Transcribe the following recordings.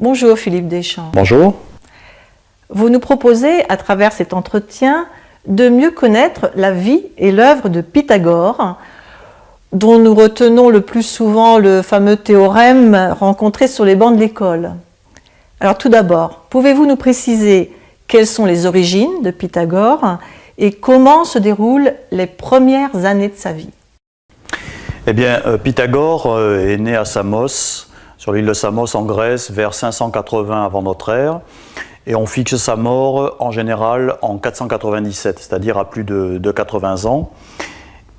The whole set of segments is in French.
Bonjour Philippe Deschamps. Bonjour. Vous nous proposez, à travers cet entretien, de mieux connaître la vie et l'œuvre de Pythagore, dont nous retenons le plus souvent le fameux théorème rencontré sur les bancs de l'école. Alors tout d'abord, pouvez-vous nous préciser quelles sont les origines de Pythagore et comment se déroulent les premières années de sa vie? Eh bien, Pythagore est né à Samos, sur l'île de Samos en Grèce, vers 580 avant notre ère. Et on fixe sa mort en général en 497, c'est-à-dire à plus de 80 ans.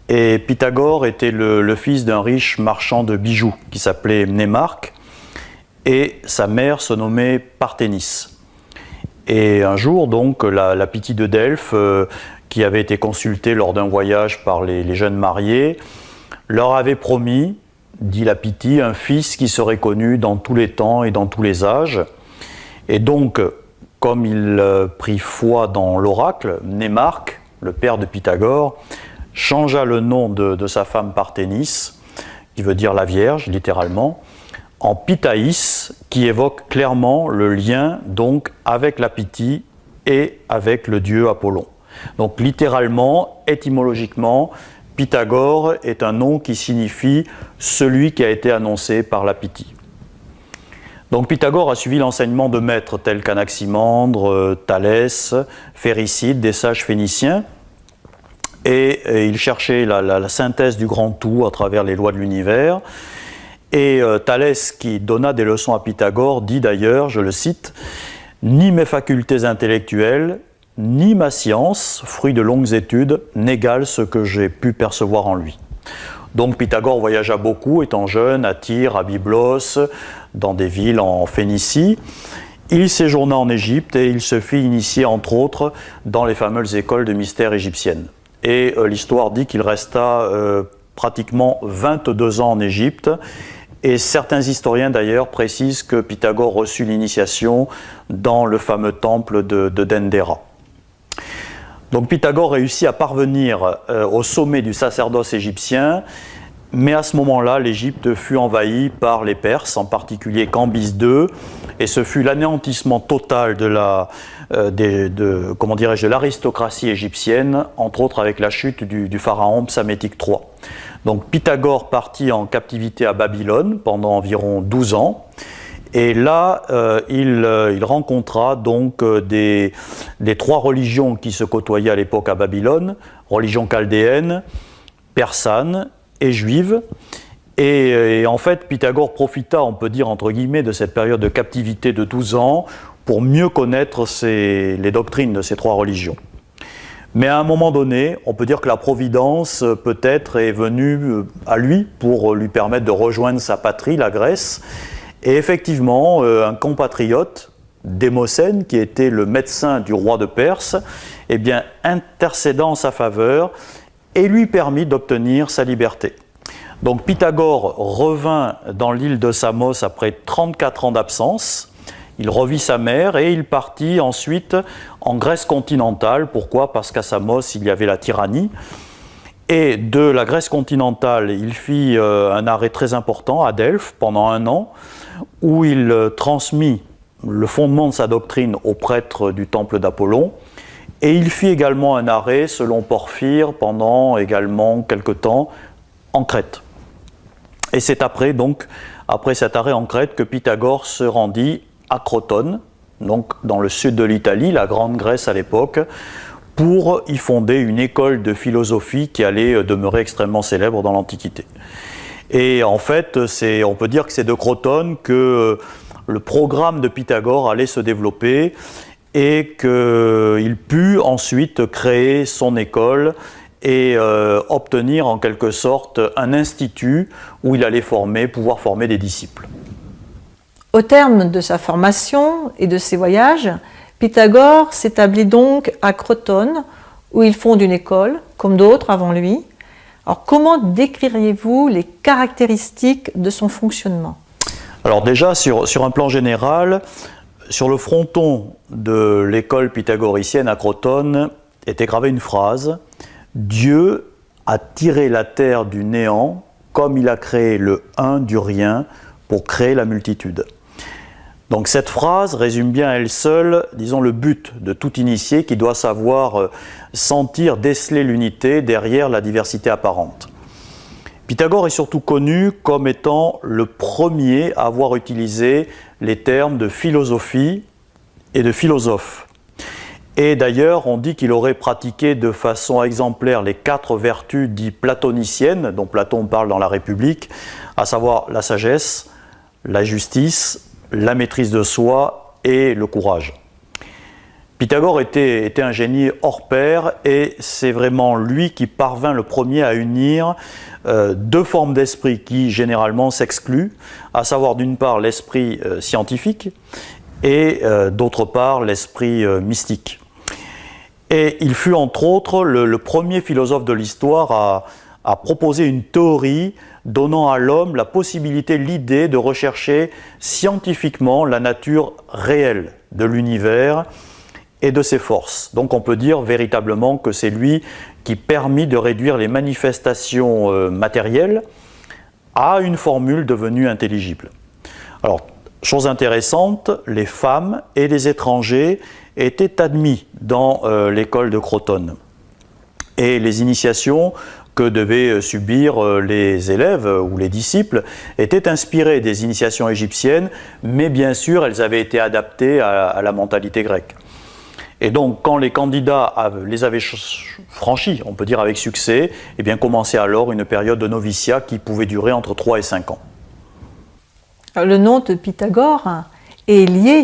Et Pythagore était le fils d'un riche marchand de bijoux qui s'appelait Mnémarque, et sa mère se nommait Parthénis. Et un jour, donc, la Pythie de Delphes, qui avait été consultée lors d'un voyage par les jeunes mariés, leur avait promis, dit la Pythie, un fils qui serait connu dans tous les temps et dans tous les âges. Et donc, comme il prit foi dans l'oracle, Mnémarque, le père de Pythagore, changea le nom de sa femme Parthénis, qui veut dire la Vierge, littéralement, en Pythaïs, qui évoque clairement le lien donc avec la Pythie et avec le dieu Apollon. Donc littéralement, étymologiquement, Pythagore est un nom qui signifie celui qui a été annoncé par la Pythie. Donc Pythagore a suivi l'enseignement de maîtres tels qu'Anaximandre, Thalès, Phérécyde, des sages phéniciens, et il cherchait la synthèse du grand tout à travers les lois de l'univers. Et Thalès, qui donna des leçons à Pythagore, dit d'ailleurs, je le cite, « Ni mes facultés intellectuelles, ni ma science, fruit de longues études, n'égalent ce que j'ai pu percevoir en lui. » Donc Pythagore voyagea beaucoup, étant jeune, à Tyr, à Byblos, dans des villes en Phénicie. Il séjourna en Égypte et il se fit initier, entre autres, dans les fameuses écoles de mystère égyptiennes. Et l'histoire dit qu'il resta pratiquement 22 ans en Égypte. Et certains historiens d'ailleurs précisent que Pythagore reçut l'initiation dans le fameux temple de Dendera. Donc Pythagore réussit à parvenir au sommet du sacerdoce égyptien, mais à ce moment-là, l'Égypte fut envahie par les Perses, en particulier Cambyse II, et ce fut l'anéantissement total de l'aristocratie égyptienne, entre autres avec la chute du pharaon Psamétique III. Donc Pythagore partit en captivité à Babylone pendant environ 12 ans. Et là, il rencontra donc des trois religions qui se côtoyaient à l'époque à Babylone, religion chaldéenne, persane et juive. Et en fait, Pythagore profita, on peut dire entre guillemets, de cette période de captivité de 12 ans pour mieux connaître les doctrines de ces trois religions. Mais à un moment donné, on peut dire que la Providence peut-être est venue à lui pour lui permettre de rejoindre sa patrie, la Grèce. Et effectivement, un compatriote, Démocène, qui était le médecin du roi de Perse, eh bien, intercéda en sa faveur et lui permit d'obtenir sa liberté. Donc Pythagore revint dans l'île de Samos après 34 ans d'absence. Il revit sa mère et il partit ensuite en Grèce continentale. Pourquoi? Parce qu'à Samos, il y avait la tyrannie. Et de la Grèce continentale, il fit un arrêt très important à Delphes pendant 1 an, où il transmit le fondement de sa doctrine aux prêtres du temple d'Apollon. Et il fit également un arrêt, selon Porphyre, pendant également quelque temps en Crète. Et c'est après cet arrêt en Crète, que Pythagore se rendit à Crotone, donc dans le sud de l'Italie, la Grande Grèce à l'époque, pour y fonder une école de philosophie qui allait demeurer extrêmement célèbre dans l'Antiquité. Et en fait, on peut dire que c'est de Crotone que le programme de Pythagore allait se développer et qu'il put ensuite créer son école et obtenir en quelque sorte un institut où il allait pouvoir former des disciples. Au terme de sa formation et de ses voyages, Pythagore s'établit donc à Crotone, où il fonde une école, comme d'autres avant lui. Alors, comment décririez-vous les caractéristiques de son fonctionnement? Alors déjà, sur un plan général, sur le fronton de l'école pythagoricienne à Crotone était gravée une phrase « Dieu a tiré la terre du néant comme il a créé le un du rien pour créer la multitude ». Donc cette phrase résume bien à elle seule, disons, le but de tout initié qui doit savoir sentir, déceler l'unité derrière la diversité apparente. Pythagore est surtout connu comme étant le premier à avoir utilisé les termes de philosophie et de philosophe. Et d'ailleurs, on dit qu'il aurait pratiqué de façon exemplaire les 4 vertus dites platoniciennes, dont Platon parle dans la République, à savoir la sagesse, la justice, la maîtrise de soi et le courage. Pythagore était un génie hors pair et c'est vraiment lui qui parvint le premier à unir 2 formes d'esprit qui généralement s'excluent, à savoir d'une part l'esprit scientifique et d'autre part l'esprit mystique. Et il fut entre autres le premier philosophe de l'histoire à proposer une théorie donnant à l'homme la possibilité, l'idée de rechercher scientifiquement la nature réelle de l'univers et de ses forces. Donc on peut dire véritablement que c'est lui qui permit de réduire les manifestations matérielles à une formule devenue intelligible. Alors, chose intéressante, les femmes et les étrangers étaient admis dans l'école de Crotone. Et les initiations que devaient subir les élèves ou les disciples étaient inspirées des initiations égyptiennes, mais bien sûr, elles avaient été adaptées à la mentalité grecque. Et donc, quand les candidats les avaient franchis, on peut dire avec succès, eh bien, commençait alors une période de noviciat qui pouvait durer entre 3 et 5 ans. Le nom de Pythagore est lié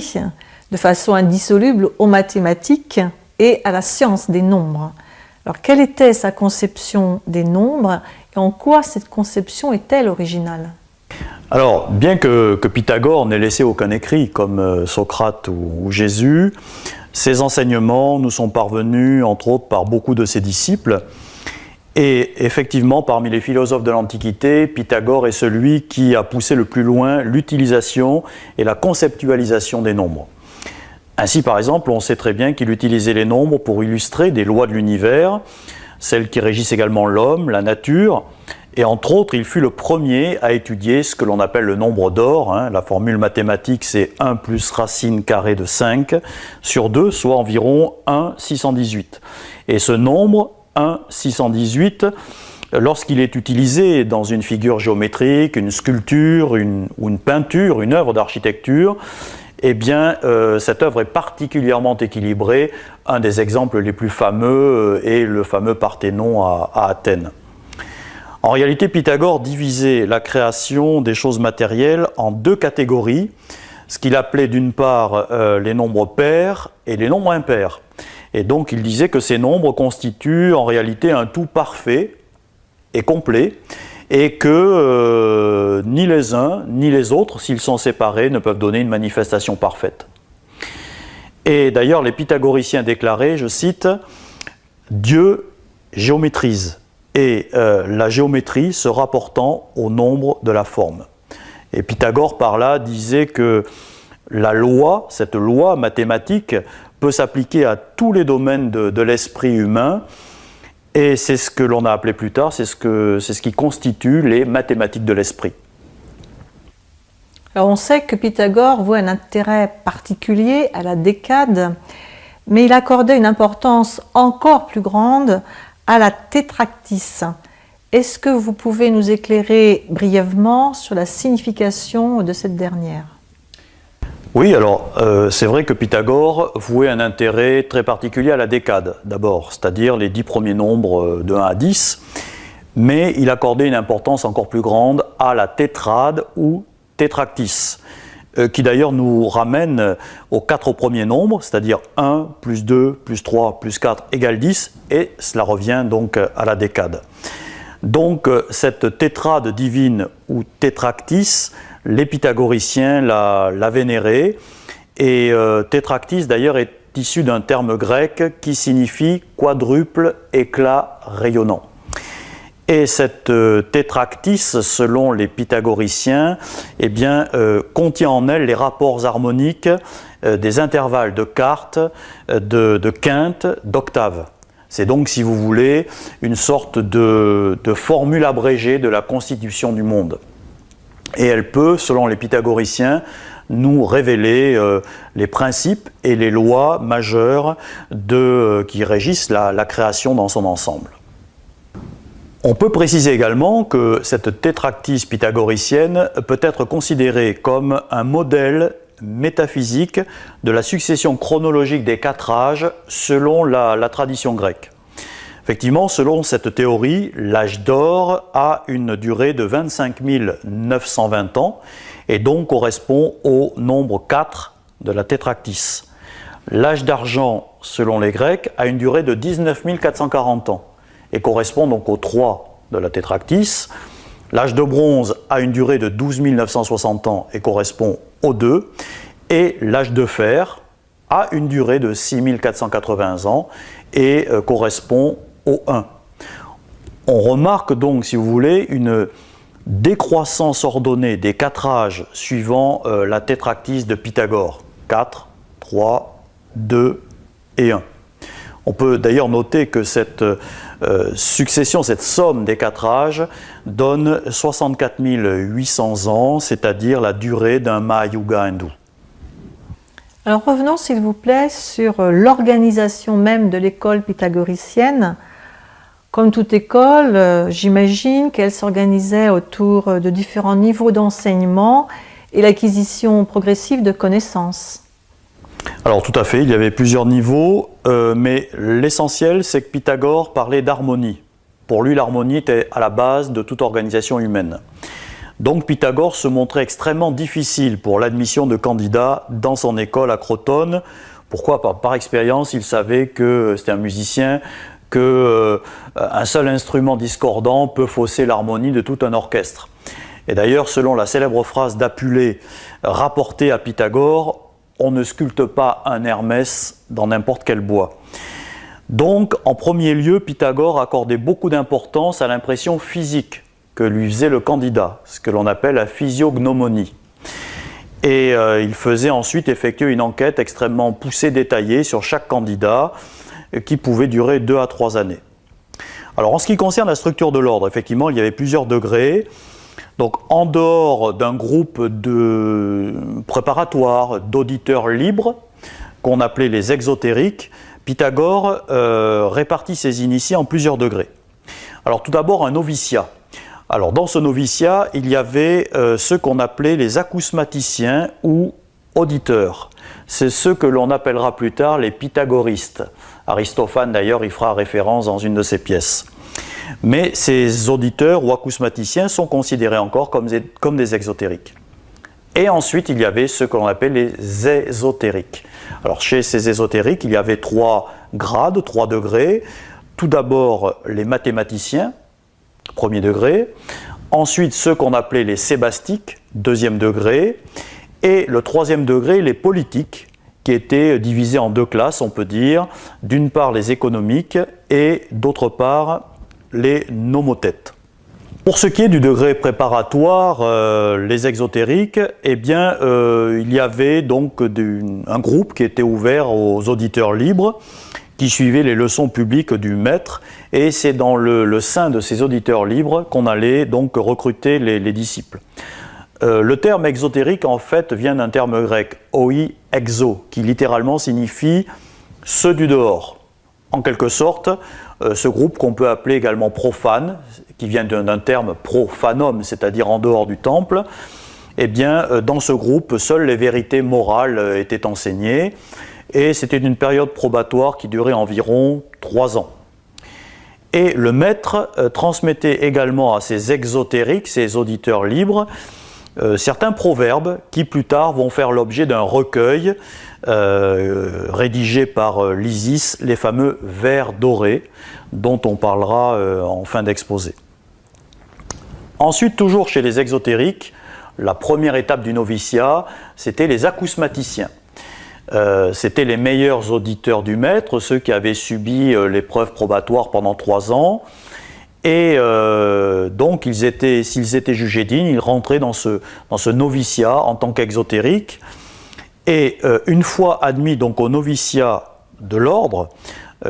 de façon indissoluble aux mathématiques et à la science des nombres. Alors, quelle était sa conception des nombres et en quoi cette conception est-elle originale ? Alors, bien que Pythagore n'ait laissé aucun écrit comme Socrate ou Jésus, ses enseignements nous sont parvenus, entre autres, par beaucoup de ses disciples. Et effectivement, parmi les philosophes de l'Antiquité, Pythagore est celui qui a poussé le plus loin l'utilisation et la conceptualisation des nombres. Ainsi, par exemple, on sait très bien qu'il utilisait les nombres pour illustrer des lois de l'univers, celles qui régissent également l'homme, la nature, et entre autres, il fut le premier à étudier ce que l'on appelle le nombre d'or. La formule mathématique, c'est 1 plus racine carrée de 5 sur 2, soit environ 1,618. Et ce nombre, 1,618, lorsqu'il est utilisé dans une figure géométrique, une sculpture, ou une peinture, une œuvre d'architecture, eh bien, cette œuvre est particulièrement équilibrée. Un des exemples les plus fameux est le fameux Parthénon à Athènes. En réalité, Pythagore divisait la création des choses matérielles en 2 catégories, ce qu'il appelait d'une part les nombres pairs et les nombres impairs. Et donc il disait que ces nombres constituent en réalité un tout parfait et complet, et que ni les uns ni les autres, s'ils sont séparés, ne peuvent donner une manifestation parfaite. Et d'ailleurs, les pythagoriciens déclaraient, je cite, « Dieu géométrise ». Et la géométrie se rapportant au nombre de la forme. Et Pythagore, par là, disait que la loi, cette loi mathématique, peut s'appliquer à tous les domaines de l'esprit humain, et c'est ce que l'on a appelé plus tard, c'est ce qui constitue les mathématiques de l'esprit. Alors on sait que Pythagore voit un intérêt particulier à la décade, mais il accordait une importance encore plus grande à la tétractys. Est-ce que vous pouvez nous éclairer brièvement sur la signification de cette dernière ? Oui, alors c'est vrai que Pythagore vouait un intérêt très particulier à la décade, d'abord, c'est-à-dire les 10 premiers nombres de 1 à 10, mais il accordait une importance encore plus grande à la tétrade ou tétractys, qui d'ailleurs nous ramène aux 4 premiers nombres, c'est-à-dire 1, plus 2, plus 3, plus 4 égale 10, et cela revient donc à la décade. Donc cette tétrade divine ou tétractys, les pythagoriciens la vénéraient, et tétractys d'ailleurs est issu d'un terme grec qui signifie quadruple éclat rayonnant. Et cette tétractys, selon les pythagoriciens, eh bien, contient en elle les rapports harmoniques des intervalles de quartes, de quintes, d'octaves. C'est donc, si vous voulez, une sorte de formule abrégée de la constitution du monde. Et elle peut, selon les pythagoriciens, nous révéler les principes et les lois majeures qui régissent la création dans son ensemble. On peut préciser également que cette tétractise pythagoricienne peut être considérée comme un modèle métaphysique de la succession chronologique des 4 âges selon la tradition grecque. Effectivement, selon cette théorie, l'âge d'or a une durée de 25 920 ans et donc correspond au nombre 4 de la tétractis. L'âge d'argent, selon les Grecs, a une durée de 19 440 ans et correspond donc au 3 de la tétractis. L'âge de bronze a une durée de 12 960 ans et correspond au 2. Et l'âge de fer a une durée de 6 480 ans et correspond au 1. On remarque donc, si vous voulez, une décroissance ordonnée des 4 âges suivant la tétractis de Pythagore. 4, 3, 2 et 1. On peut d'ailleurs noter que cette succession, cette somme des 4 âges donne 64 800 ans, c'est-à-dire la durée d'un Mahayuga hindou. Alors revenons s'il vous plaît sur l'organisation même de l'école pythagoricienne. Comme toute école, j'imagine qu'elle s'organisait autour de différents niveaux d'enseignement et l'acquisition progressive de connaissances. Alors tout à fait, il y avait plusieurs niveaux, mais l'essentiel c'est que Pythagore parlait d'harmonie. Pour lui, l'harmonie était à la base de toute organisation humaine. Donc Pythagore se montrait extrêmement difficile pour l'admission de candidats dans son école à Crotone. Pourquoi ? Par expérience, il savait que c'était un musicien, qu'un seul instrument discordant peut fausser l'harmonie de tout un orchestre. Et d'ailleurs, selon la célèbre phrase d'Apulée rapportée à Pythagore, on ne sculpte pas un Hermès dans n'importe quel bois. Donc, en premier lieu, Pythagore accordait beaucoup d'importance à l'impression physique que lui faisait le candidat, ce que l'on appelle la physiognomonie. Et il faisait ensuite effectuer une enquête extrêmement poussée, détaillée sur chaque candidat, qui pouvait durer 2 à 3 années. Alors, en ce qui concerne la structure de l'ordre, effectivement, il y avait plusieurs degrés. Donc, en dehors d'un groupe de préparatoires, d'auditeurs libres, qu'on appelait les exotériques, Pythagore répartit ses initiés en plusieurs degrés. Alors, tout d'abord, un noviciat. Alors, dans ce noviciat, il y avait ceux qu'on appelait les acousmaticiens ou auditeurs. C'est ceux que l'on appellera plus tard les pythagoristes. Aristophane, d'ailleurs, y fera référence dans une de ses pièces. Mais ces auditeurs ou acousmaticiens sont considérés encore comme des exotériques. Et ensuite, il y avait ce que l'on appelle les ésotériques. Alors, chez ces ésotériques, il y avait 3 grades, 3 degrés. Tout d'abord, les mathématiciens, premier degré. Ensuite, ceux qu'on appelait les sébastiques, deuxième degré. Et le troisième degré, les politiques, qui étaient divisés en 2 classes, on peut dire. D'une part, les économiques et d'autre part, les nomothètes. Pour ce qui est du degré préparatoire, les exotériques, eh bien, il y avait donc un groupe qui était ouvert aux auditeurs libres, qui suivaient les leçons publiques du maître, et c'est dans le sein de ces auditeurs libres qu'on allait donc recruter les disciples. Le terme exotérique, en fait, vient d'un terme grec, oi exo, qui littéralement signifie ceux du dehors. En quelque sorte, ce groupe qu'on peut appeler également profane, qui vient d'un terme profanum, c'est-à-dire en dehors du temple, eh bien, dans ce groupe, seules les vérités morales étaient enseignées, et c'était une période probatoire qui durait environ 3 ans. Et le maître transmettait également à ces exotériques, ces auditeurs libres, certains proverbes qui plus tard vont faire l'objet d'un recueil rédigé par Lysis, les fameux vers dorés, dont on parlera en fin d'exposé. Ensuite, toujours chez les exotériques, la première étape du noviciat, c'était les acousmaticiens. C'était les meilleurs auditeurs du maître, ceux qui avaient subi l'épreuve probatoire pendant 3 ans. Et donc, s'ils étaient jugés dignes, ils rentraient dans ce noviciat en tant qu'exotériques. Et une fois admis donc au noviciat de l'ordre,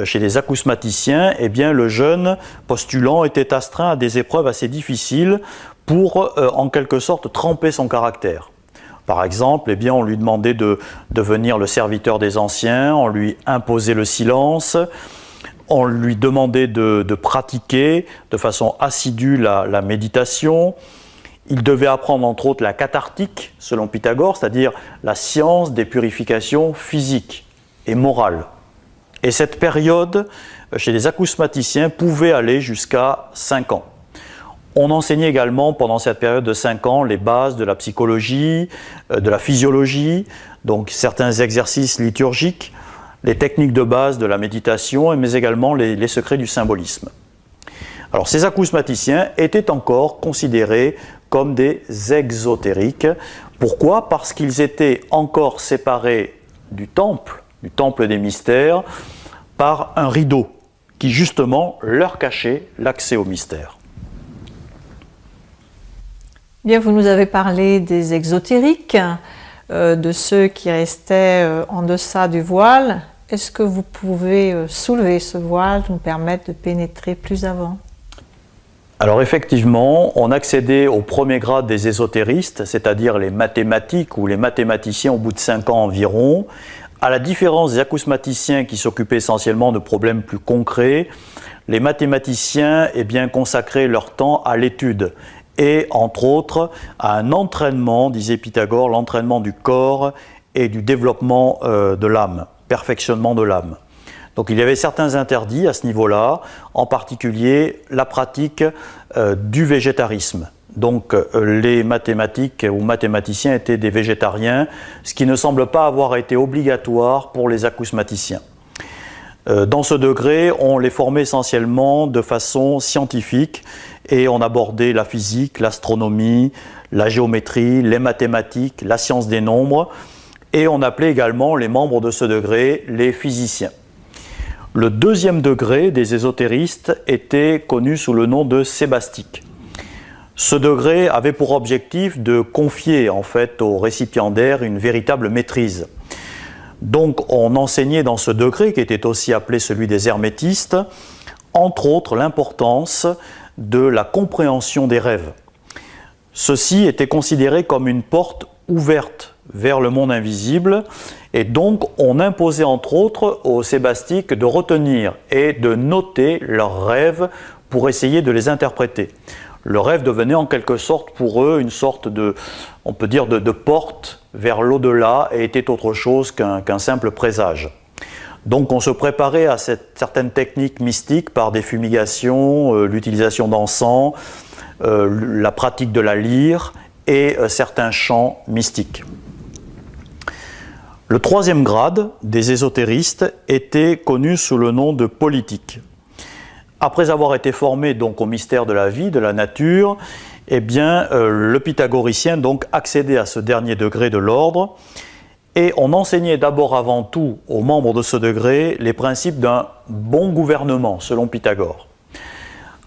chez les acousmaticiens, eh bien, le jeune postulant était astreint à des épreuves assez difficiles pour, en quelque sorte, tremper son caractère. Par exemple, eh bien, on lui demandait de devenir le serviteur des anciens, on lui imposait le silence, on lui demandait de pratiquer de façon assidue la méditation. Il devait apprendre entre autres la cathartique, selon Pythagore, c'est-à-dire la science des purifications physiques et morales. Et cette période, chez les acousmaticiens, pouvait aller jusqu'à 5 ans. On enseignait également pendant cette période de 5 ans les bases de la psychologie, de la physiologie, donc certains exercices liturgiques, les techniques de base de la méditation, mais également les secrets du symbolisme. Alors ces acousmaticiens étaient encore considérés comme des exotériques. Pourquoi ? Parce qu'ils étaient encore séparés du temple des mystères, par un rideau qui justement leur cachait l'accès au mystère. Bien, vous nous avez parlé des exotériques, de ceux qui restaient en deçà du voile. Est-ce que vous pouvez soulever ce voile, nous permettre de pénétrer plus avant ? Alors effectivement, on accédait au premier grade des ésotéristes, c'est-à-dire les mathématiques ou les mathématiciens au bout de 5 ans environ. À la différence des acousmaticiens qui s'occupaient essentiellement de problèmes plus concrets, les mathématiciens consacraient leur temps à l'étude et entre autres à un entraînement, disait Pythagore, l'entraînement du corps et du développement de l'âme, perfectionnement de l'âme. Donc il y avait certains interdits à ce niveau-là, en particulier la pratique du végétarisme. Donc les mathématiques ou mathématiciens étaient des végétariens, ce qui ne semble pas avoir été obligatoire pour les acousmaticiens. Dans ce degré, on les formait essentiellement de façon scientifique et on abordait la physique, l'astronomie, la géométrie, les mathématiques, la science des nombres et on appelait également les membres de ce degré les physiciens. Le deuxième degré des ésotéristes était connu sous le nom de sébastiques. Ce degré avait pour objectif de confier en fait au récipiendaire une véritable maîtrise. Donc on enseignait dans ce degré, qui était aussi appelé celui des hermétistes, entre autres l'importance de la compréhension des rêves. Ceci était considéré comme une porte ouverte vers le monde invisible et donc on imposait entre autres aux sébastiques de retenir et de noter leurs rêves pour essayer de les interpréter. Le rêve devenait en quelque sorte pour eux une sorte de, on peut dire, de porte vers l'au-delà et était autre chose qu'un simple présage. Donc on se préparait à certaines techniques mystiques par des fumigations, l'utilisation d'encens, la pratique de la lyre et certains chants mystiques. Le troisième grade des ésotéristes était connu sous le nom de politique. Après avoir été formé donc au mystère de la vie, de la nature, le pythagoricien donc accédait à ce dernier degré de l'ordre et on enseignait d'abord avant tout aux membres de ce degré les principes d'un bon gouvernement selon Pythagore.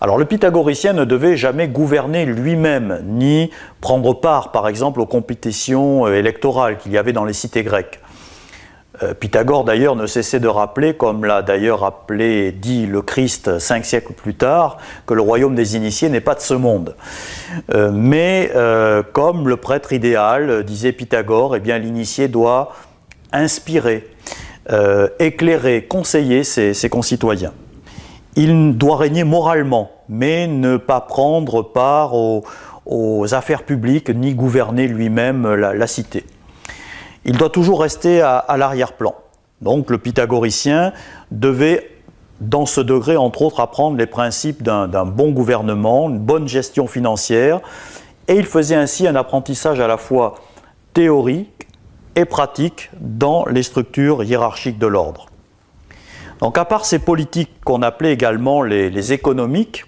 Alors le pythagoricien ne devait jamais gouverner lui-même ni prendre part par exemple aux compétitions électorales qu'il y avait dans les cités grecques. Pythagore d'ailleurs ne cessait de rappeler, comme l'a d'ailleurs dit le Christ 5 siècles plus tard, que le royaume des initiés n'est pas de ce monde. Mais comme le prêtre idéal, disait Pythagore, l'initié doit inspirer, éclairer, conseiller ses concitoyens. Il doit régner moralement, mais ne pas prendre part aux affaires publiques ni gouverner lui-même la cité. Il doit toujours rester à l'arrière-plan. Donc le pythagoricien devait, dans ce degré, entre autres, apprendre les principes d'un bon gouvernement, une bonne gestion financière, et il faisait ainsi un apprentissage à la fois théorique et pratique dans les structures hiérarchiques de l'ordre. Donc à part ces politiques qu'on appelait également les économiques,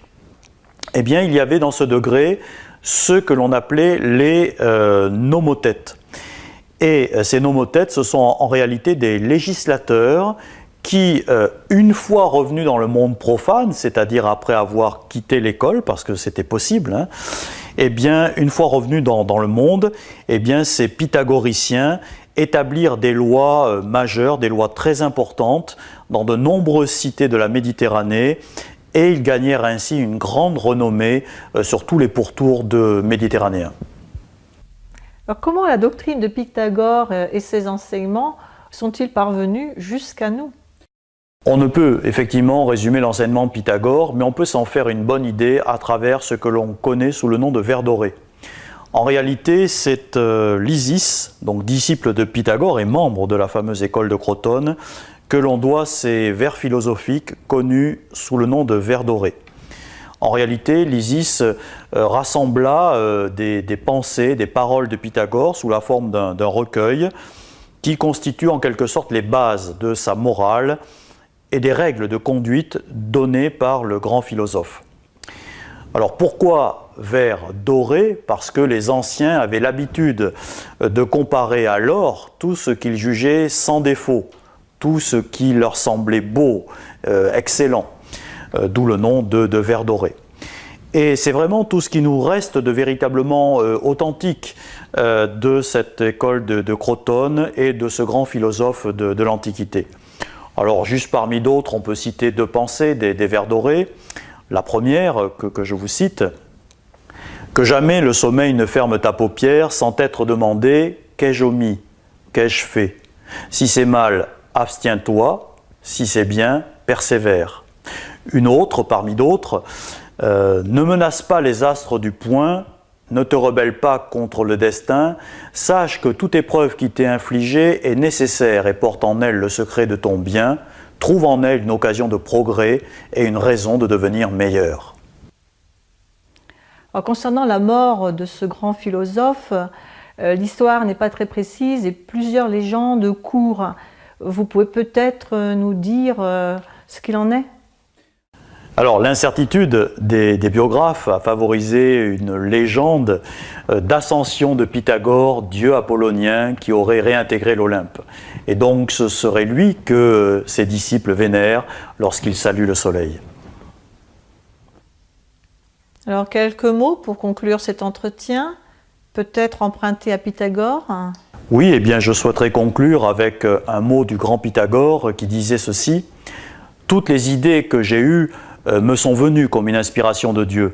il y avait dans ce degré ceux que l'on appelait les nomothètes. Et ces nomothètes, ce sont en réalité des législateurs qui, une fois revenus dans le monde profane, c'est-à-dire après avoir quitté l'école, parce que c'était possible, une fois revenus dans le monde, ces pythagoriciens établirent des lois majeures, des lois très importantes dans de nombreuses cités de la Méditerranée, et ils gagnèrent ainsi une grande renommée sur tous les pourtours méditerranéens. Alors comment la doctrine de Pythagore et ses enseignements sont-ils parvenus jusqu'à nous? On ne peut effectivement résumer l'enseignement de Pythagore, mais on peut s'en faire une bonne idée à travers ce que l'on connaît sous le nom de vers doré. En réalité, c'est Lysis, donc disciple de Pythagore et membre de la fameuse école de Crotone, que l'on doit ces vers philosophiques connus sous le nom de vers doré. En réalité, Lysis rassembla des pensées, des paroles de Pythagore sous la forme d'un recueil qui constitue en quelque sorte les bases de sa morale et des règles de conduite données par le grand philosophe. Alors pourquoi vers doré? Parce que les anciens avaient l'habitude de comparer à l'or tout ce qu'ils jugeaient sans défaut, tout ce qui leur semblait beau, excellent, d'où le nom de vers doré. Et c'est vraiment tout ce qui nous reste de véritablement authentique de cette école de Crotone et de ce grand philosophe de l'Antiquité. Alors, juste parmi d'autres, on peut citer deux pensées des vers dorés. La première, que je vous cite, « Que jamais le sommeil ne ferme ta paupière sans t'être demandé « Qu'ai-je omis? Qu'ai-je fait? Si c'est mal, abstiens-toi. Si c'est bien, persévère. » Une autre, parmi d'autres, « Ne menace pas les astres du poing. Ne te rebelle pas contre le destin, sache que toute épreuve qui t'est infligée est nécessaire et porte en elle le secret de ton bien, trouve en elle une occasion de progrès et une raison de devenir meilleur. » Alors, concernant la mort de ce grand philosophe, l'histoire n'est pas très précise et plusieurs légendes courent. Vous pouvez peut-être nous dire ce qu'il en est ? Alors, l'incertitude des biographes a favorisé une légende d'ascension de Pythagore, dieu apollonien, qui aurait réintégré l'Olympe. Et donc, ce serait lui que ses disciples vénèrent lorsqu'il salue le soleil. Alors, quelques mots pour conclure cet entretien, peut-être emprunté à Pythagore. Oui, eh bien, je souhaiterais conclure avec un mot du grand Pythagore qui disait ceci : « Toutes les idées que j'ai eues me sont venues comme une inspiration de Dieu.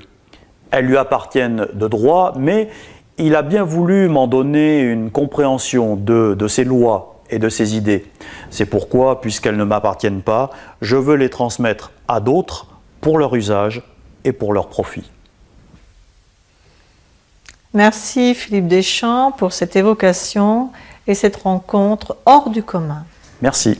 Elles lui appartiennent de droit, mais il a bien voulu m'en donner une compréhension de ses lois et de ses idées. C'est pourquoi, puisqu'elles ne m'appartiennent pas, je veux les transmettre à d'autres pour leur usage et pour leur profit. » Merci Philippe Deschamps pour cette évocation et cette rencontre hors du commun. Merci.